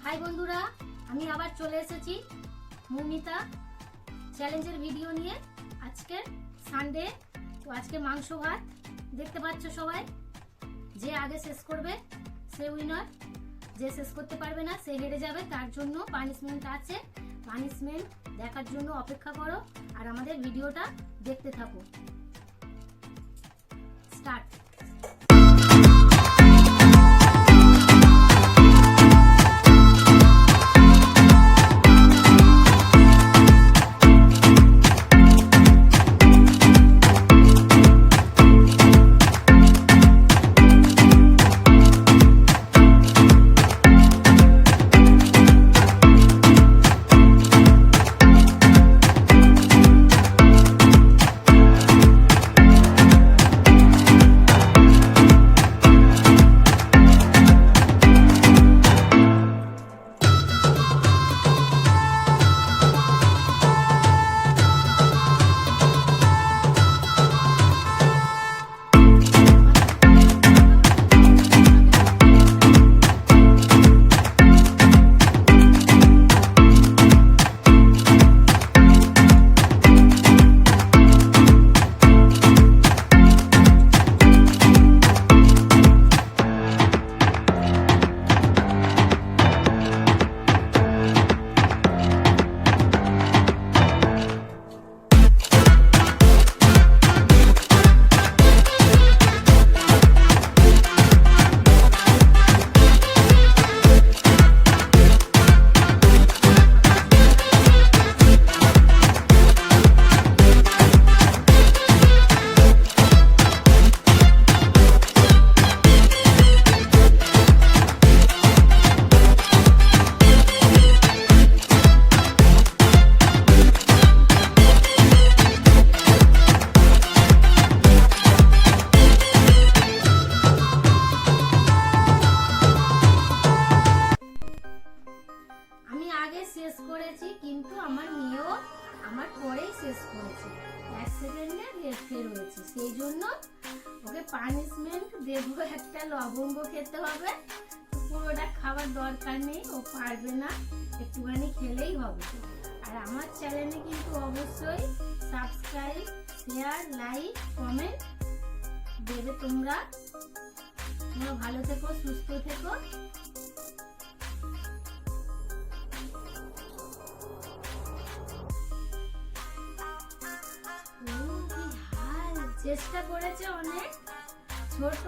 High বন্ধুরা, আমি আবার চলে এসেছি মৌমিতা চ্যালেঞ্জের ভিডিও নিয়ে। আজকে সানডে, তো আজকে মাংস ভাত দেখতে পাচ্ছ সবাই। যে আগে শেষ করবে সে উইনার, যে শেষ করতে পারবে না সে হেরে যাবে। তার জন্য পানিশমেন্ট আছে, পানিশমেন্ট দেখার জন্য অপেক্ষা করো আর আমাদের ভিডিওটা দেখতে থাকো। স্টার্ট। শেষ করেছি, কিন্তু আমার মেয়েও আমার পরেই শেষ করেছে। 1 সেকেন্ডে রেখে রয়েছে, সেই জন্য ওকে পানিশমেন্ট দেবো। একটা লবঙ্গ খেতে হবে, পুরোটা খাবার দরকার নেই, ও পারবে না, একটুখানি খেলেই হবে। আর আমার চ্যানেলে কিন্তু অবশ্যই সাবস্ক্রাইব, শেয়ার, লাইক, কমেন্ট দেবে। তোমরা ভালো থেকো, সুস্থ থেকো। চেষ্টা করেছে অনেক ছোট।